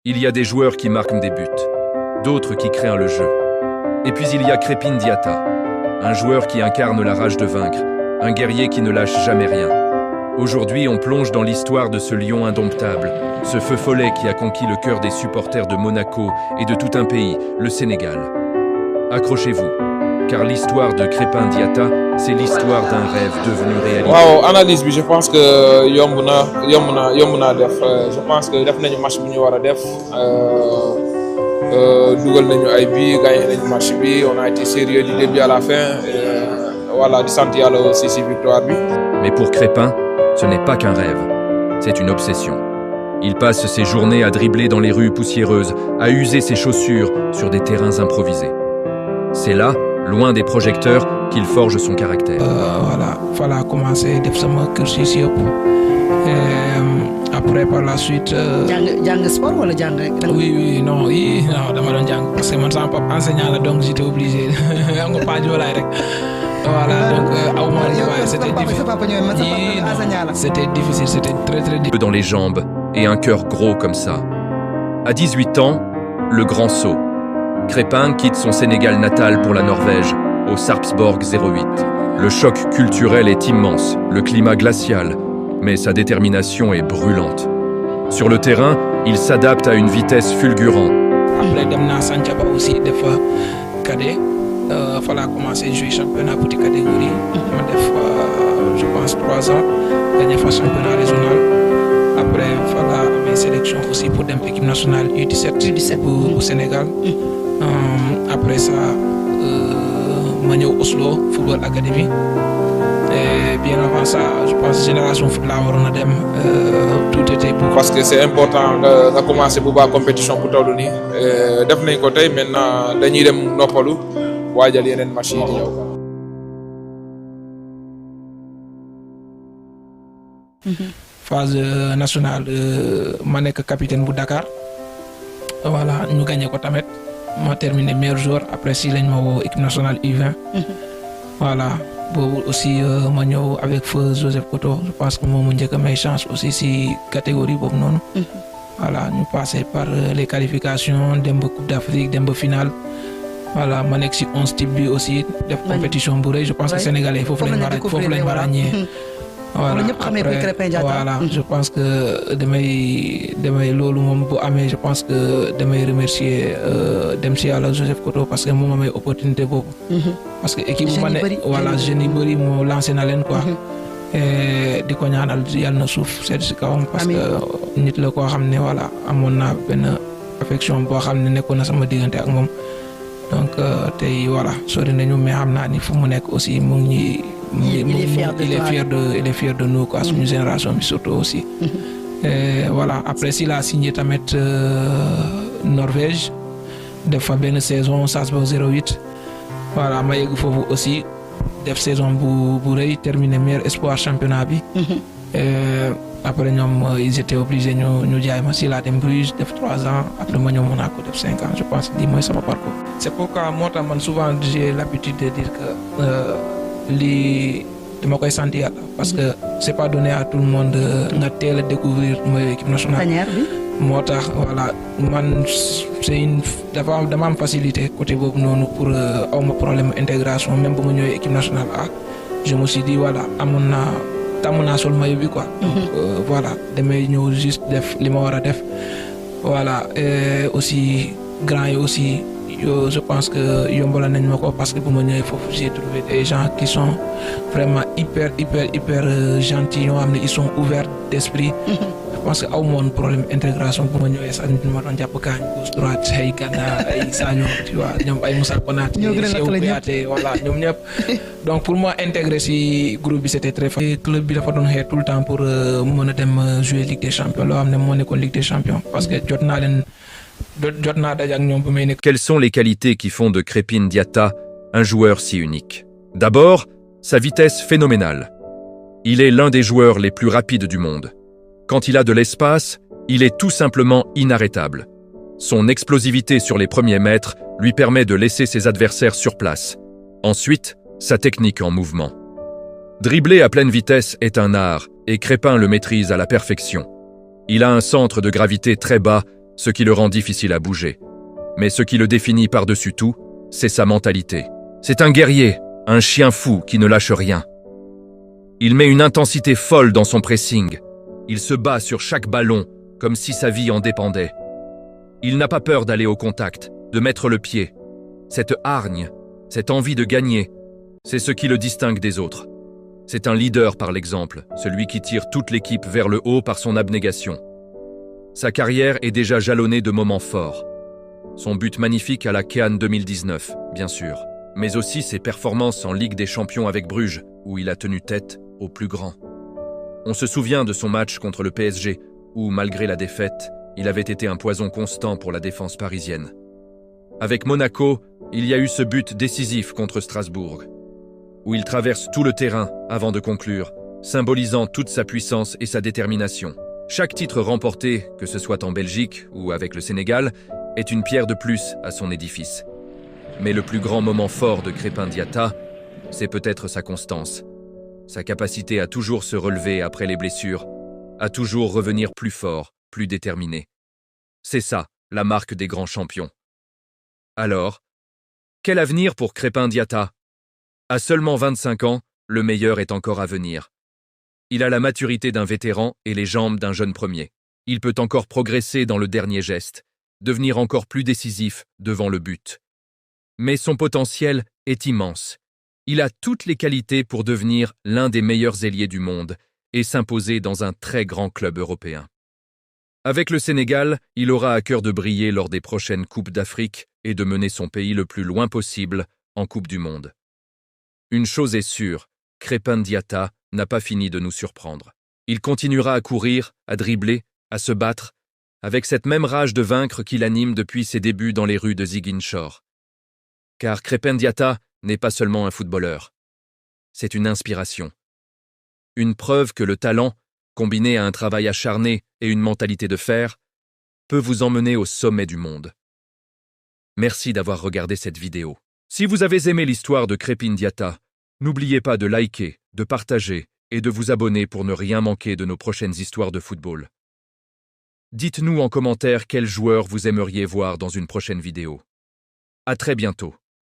Il y a des joueurs qui marquent des buts, d'autres qui créent le jeu. Et puis il y a Crépin Diatta, un joueur qui incarne la rage de vaincre, un guerrier qui ne lâche jamais rien. Aujourd'hui, on plonge dans l'histoire de ce lion indomptable, ce feu follet qui a conquis le cœur des supporters de Monaco et de tout un pays, le Sénégal. Accrochez-vous, car l'histoire de Crépin Diatta, c'est l'histoire d'un rêve devenu réalité. Waaw analyse bi je pense que yomb na def je pense que def nañu match bu ñu war a def dugal nañu ay bi gagné nañu match bi on a été sérieux du début à la fin voilà di sant Yàlla aussi si victoire bi. Mais pour Crépin, ce n'est pas qu'un rêve, c'est une obsession. Il passe ses journées à dribbler dans les rues poussiéreuses, à user ses chaussures sur des terrains improvisés. C'est là, loin des projecteurs, qu'il forge son caractère. Voilà commencé def sama cursus yëpp après par la suite. jàng sport wala jàng rek. oui non dama doon jàng parce que man sama papa enseignant la donc j'étais obligé am nga paa joolaay rek. Voilà donc aw ma c'était difficile, c'était très difficile. Dans les jambes et un cœur gros comme ça. À 18 ans, le grand saut. Crépin quitte son Sénégal natal pour la Norvège, au Sarpsborg 08. Le choc culturel est immense, le climat glacial, mais sa détermination est brûlante. Sur le terrain, il s'adapte à une vitesse fulgurante. Après dem naa Santhiaba aussi des fois cadet. Fallait commencer à jouer championnat petite catégorie. Ma def je pense 3 ans. Dernière fois championnat régional. Après fallait mes sélections aussi pour dem équipe nationale U17 pour Sénégal. Après ça ma ñëw Oslo Football Academy. Et bien avant ça, je pense génération foot la waroon a dem tout était pour. Parce que c'est important nga commencer bu baax compétition bu toll nii def nañ ko tey maintenant dañuy dem noppalu waajal yeneen match yi di ñëw. Phase nationale ma nekk capitaine bu Dakar voilà ñu gagné ko tamit ma terminé meilleur joueur après si lañ ma woo équipe nationale U20. Voilà boobu aussi ma ñëw avec feu Joseph Koto je pense que moom mu njëkk a may chance aussi si catégorie boobu noonu. Voilà ñu passé par les qualifications dem ba Coupe d'Afrique dem ba finale. Voilà ma nekk si 11 type bi aussi def compétition bu rëy je pense que sénégalais foofu lañ war a ràññee. Voilà après voilà je pense que damay loolu moom bu amee je pense que damay remercier dem si Yàlla Joseph Koto parce que moom amee opportunité boobu. parce que équipe bu ma ne voilà jeunes yi bëri moo lancé na leen quoi. di ko ñaanal yàlla na suuf sedd si kawam. parce que nit la koo xam ne voilà amoon naa benn affection boo xam ne nekkoon na sama diggante ak moom. donc tey voilà sori nañu mais xam naa ni fu mu nekk aussi mu ngi il est fier de nous quoi suñu génération bi surtout aussi. Voilà après si la signé tamit Norvège def fa benn saison Sarpsborg 08 voilà ma yegg foofu aussi def saison bu rëy terminé meilleur espoir championnat bi. Après ñoom ils étaient obligés ñu jaay ma si laa dem Bruges def 3 ans après ma ñëw Monaco def 5 ans je pense lii mooy sama parcours. C'est pourquoi moo tax man souvent j'ai l'habitude de dire que lii dama koy sant Yàlla parce que c'est pas donné à tout le monde nga teel a découvrir mooy équipe nationale. moo tax voilà man c'est dama am facilité côté boobu noonu pour awma problème intégration même bu ma ñëwee équipe nationale A je me suis dit voilà tàmm naa sol maillot bi quoi. Donc voilà damay ñëw juste def li ma war a def voilà et aussi grand yi aussi je pense que yombala nañ ma ko parce que bu ma ñëwee foofu j'ai trouvé des gens qui sont vraiment hyper gentils yoo xam ne ils sont ouverts d'esprit. Je pense que aw ma woon problème intégration bu ma ñëwee sax nit ma doon jàpp kaañ gauche droite ay Gana ay Sadio tu vois ñoom ay Moussa Konaté Cheikh Kouyaté voilà ñoom ñëpp donc pour moi intégrer ci groupe bi c'était très facile. Club bi dafa doon xeex tout le temps pour mën a dem jouer Ligue des Champions loo xam ne moo nekkoon Ligue des Champions parce que jot naa daje ak ñoom bu may nekk. Quelles sont les qualités qui font de Crépin Diatta un joueur si unique? D'abord, sa vitesse phénoménale. Il est l'un des joueurs les plus rapides du monde. Quand il a de l'espace, il est tout simplement inarrêtable. Son explosivité sur les premiers mètres lui permet de laisser ses adversaires sur place. Ensuite, sa technique en mouvement. Dribbler à pleine vitesse est un art, et Crépin le maîtrise à la perfection. Il a un centre de gravité très bas ce qui le rend difficile à bouger. Mais ce qui le définit par-dessus tout, c'est sa mentalité. C'est un guerrier, un chien fou qui ne lâche rien. Il met une intensité folle dans son pressing. Il se bat sur chaque ballon, comme si sa vie en dépendait. Il n'a pas peur d'aller au contact, de mettre le pied. Cette hargne, cette envie de gagner, c'est ce qui le distingue des autres. C'est un leader par l'exemple, celui qui tire toute l'équipe vers le haut par son abnégation. Sa carrière est déjà jalonnée de moments forts. Son but magnifique à la CAN 2019, bien sûr, mais aussi ses performances en Ligue des Champions avec Bruges, où il a tenu tête aux plus grands. On se souvient de son match contre le PSG, où, malgré la défaite, il avait été un poison constant pour la défense parisienne. Avec Monaco, il y a eu ce but décisif contre Strasbourg, où il traverse tout le terrain avant de conclure, symbolisant toute sa puissance et sa détermination. Chaque titre remporté, que ce soit en Belgique ou avec le Sénégal, est une pierre de plus à son édifice. Mais le plus grand moment fort de Crépin Diatta, c'est peut-être sa constance, sa capacité à toujours se relever après les blessures, à toujours revenir plus fort, plus déterminé. C'est ça, la marque des grands champions. Alors, quel avenir pour Crépin Diatta? À seulement 25 ans, le meilleur est encore à venir. Il a la maturité d'un vétéran et les jambes d'un jeune premier. Il peut encore progresser dans le dernier geste, devenir encore plus décisif devant le but. Mais son potentiel est immense. Il a toutes les qualités pour devenir l'un des meilleurs ailiers du monde et s'imposer dans un très grand club européen. Avec le Sénégal, il aura à cœur de briller lors des prochaines Coupes d'Afrique et de mener son pays le plus loin possible en Coupe du Monde. Une chose est sûre, Crépin Diatta n'a pas fini de nous surprendre. Il continuera à courir, à dribbler, à se battre, avec cette même rage de vaincre qui l'anime depuis ses débuts dans les rues de Ziguinchor. Car Crépin Diatta n'est pas seulement un footballeur. C'est une inspiration. Une preuve que le talent, combiné à un travail acharné et une mentalité de fer, peut vous emmener au sommet du monde. Merci d'avoir regardé cette vidéo. Si vous avez aimé l'histoire de Crépin Diatta, n'oubliez pas de liker, de partager et de vous abonner pour ne rien manquer de nos prochaines histoires de football. Dites-nous en commentaire quel joueur vous aimeriez voir dans une prochaine vidéo. À très bientôt.